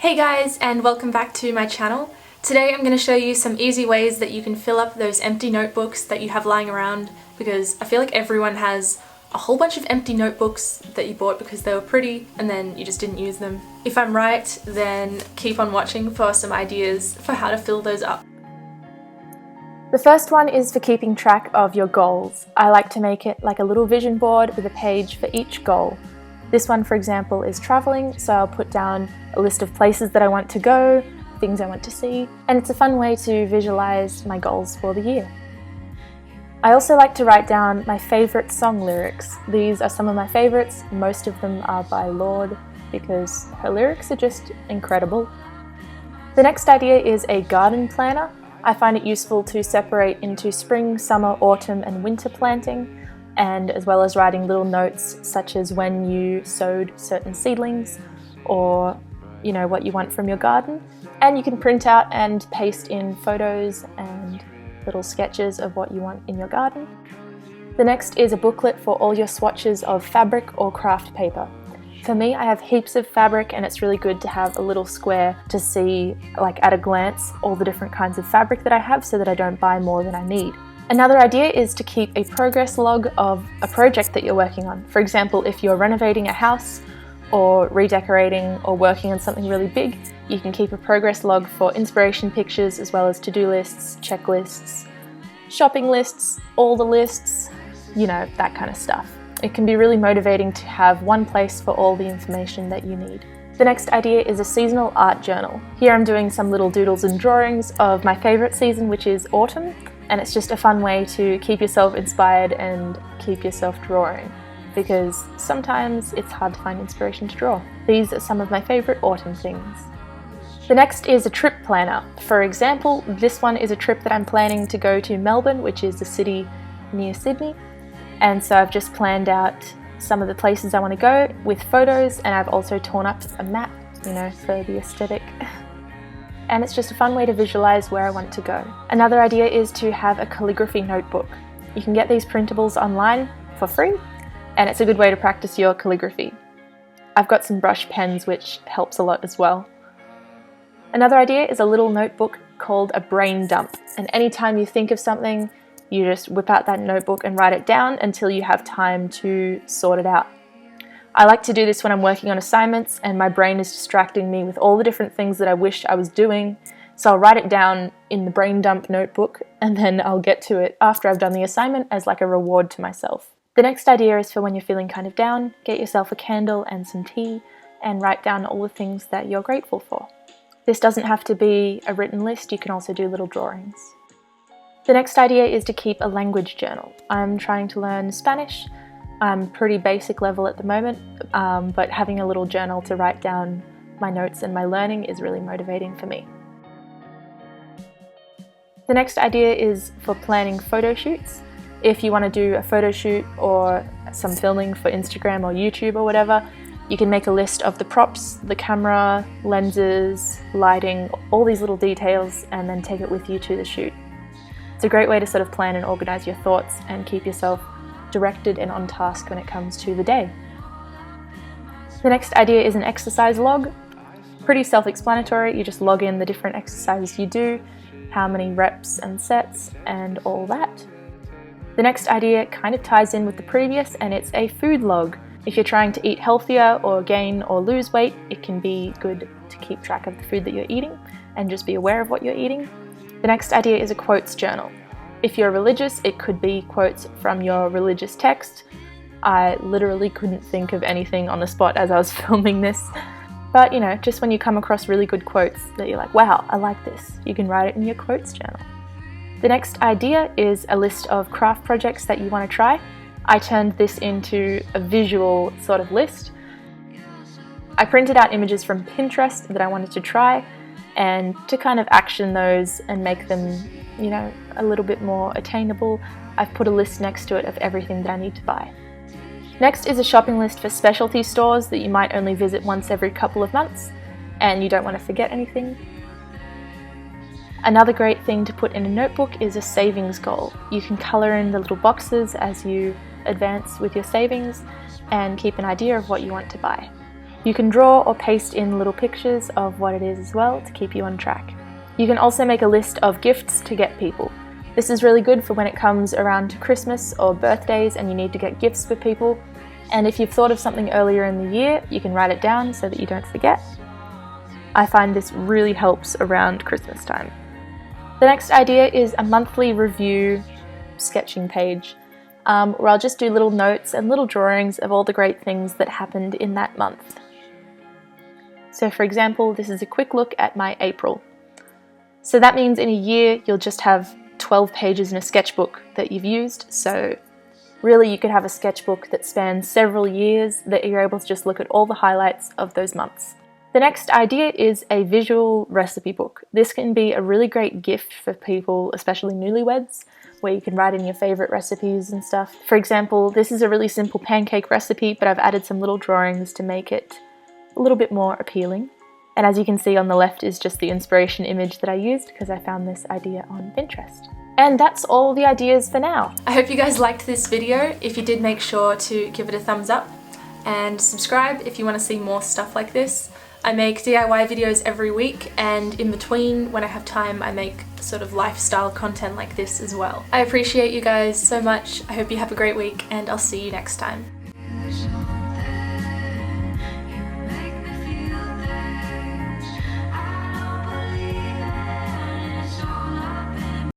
Hey guys, and welcome back to my channel. Today I'm going to show you some easy ways that you can fill up those empty notebooks that you have lying around, because I feel like everyone has a whole bunch of empty notebooks that you bought because they were pretty and then you just didn't use them. If I'm right, then keep on watching for some ideas for how to fill those up. The first one is for keeping track of your goals. I like to make it like a little vision board with a page for each goal. This one, for example, is traveling, so I'll put down a list of places that I want to go, things I want to see, and it's a fun way to visualize my goals for the year. I also like to write down my favorite song lyrics. These are some of my favorites. Most of them are by Lorde because her lyrics are just incredible. The next idea is a garden planner. I find it useful to separate into spring, summer, autumn, and winter planting, and as well as writing little notes such as when you sowed certain seedlings or what you want from your garden. And you can print out and paste in photos and little sketches of what you want in your garden. The next is a booklet for all your swatches of fabric or craft paper. For me, I have heaps of fabric and it's really good to have a little square to see, like at a glance, all the different kinds of fabric that I have so that I don't buy more than I need. Another idea is to keep a progress log of a project that you're working on. For example, if you're renovating a house or redecorating or working on something really big, you can keep a progress log for inspiration pictures as well as to-do lists, checklists, shopping lists, all the lists, that kind of stuff. It can be really motivating to have one place for all the information that you need. The next idea is a seasonal art journal. Here I'm doing some little doodles and drawings of my favorite season, which is autumn, and it's just a fun way to keep yourself inspired and keep yourself drawing, because sometimes it's hard to find inspiration to draw. These are some of my favorite autumn things. The next is a trip planner. For example, this one is a trip that I'm planning to go to Melbourne, which is a city near Sydney, and so I've just planned out some of the places I want to go with photos, and I've also torn up a map, for the aesthetic. And it's just a fun way to visualize where I want to go. Another idea is to have a calligraphy notebook. You can get these printables online for free, and it's a good way to practice your calligraphy. I've got some brush pens, which helps a lot as well. Another idea is a little notebook called a brain dump, and anytime you think of something, you just whip out that notebook and write it down until you have time to sort it out. I like to do this when I'm working on assignments and my brain is distracting me with all the different things that I wish I was doing, so I'll write it down in the brain dump notebook and then I'll get to it after I've done the assignment as like a reward to myself. The next idea is for when you're feeling kind of down, get yourself a candle and some tea and write down all the things that you're grateful for. This doesn't have to be a written list, you can also do little drawings. The next idea is to keep a language journal. I'm trying to learn Spanish. I'm pretty basic level at the moment, but having a little journal to write down my notes and my learning is really motivating for me. The next idea is for planning photo shoots. If you want to do a photo shoot or some filming for Instagram or YouTube or whatever, you can make a list of the props, the camera, lenses, lighting, all these little details, and then take it with you to the shoot. It's a great way to sort of plan and organize your thoughts and keep yourself directed and on task when it comes to the day. The next idea is an exercise log. Pretty self-explanatory, you just log in the different exercises you do, how many reps and sets, and all that. The next idea kind of ties in with the previous, and it's a food log. If you're trying to eat healthier or gain or lose weight, it can be good to keep track of the food that you're eating and just be aware of what you're eating. The next idea is a quotes journal. If you're religious, it could be quotes from your religious text. I literally couldn't think of anything on the spot as I was filming this. But just when you come across really good quotes that you're like, wow, I like this, you can write it in your quotes journal. The next idea is a list of craft projects that you want to try. I turned this into a visual sort of list. I printed out images from Pinterest that I wanted to try, and to kind of action those and make them, a little bit more attainable, I've put a list next to it of everything that I need to buy. Next is a shopping list for specialty stores that you might only visit once every couple of months and you don't want to forget anything. Another great thing to put in a notebook is a savings goal. You can colour in the little boxes as you advance with your savings and keep an idea of what you want to buy. You can draw or paste in little pictures of what it is as well to keep you on track. You can also make a list of gifts to get people. This is really good for when it comes around to Christmas or birthdays and you need to get gifts for people. And if you've thought of something earlier in the year, you can write it down so that you don't forget. I find this really helps around Christmas time. The next idea is a monthly review sketching page, where I'll just do little notes and little drawings of all the great things that happened in that month. So for example, this is a quick look at my April. So that means in a year you'll just have 12 pages in a sketchbook that you've used, so really you could have a sketchbook that spans several years that you're able to just look at all the highlights of those months. The next idea is a visual recipe book. This can be a really great gift for people, especially newlyweds, where you can write in your favourite recipes and stuff. For example, this is a really simple pancake recipe, but I've added some little drawings to make it a little bit more appealing. And as you can see on the left is just the inspiration image that I used because I found this idea on Pinterest. And that's all the ideas for now. I hope you guys liked this video. If you did, make sure to give it a thumbs up and subscribe if you want to see more stuff like this. I make DIY videos every week, and in between, when I have time, I make sort of lifestyle content like this as well. I appreciate you guys so much. I hope you have a great week, and I'll see you next time.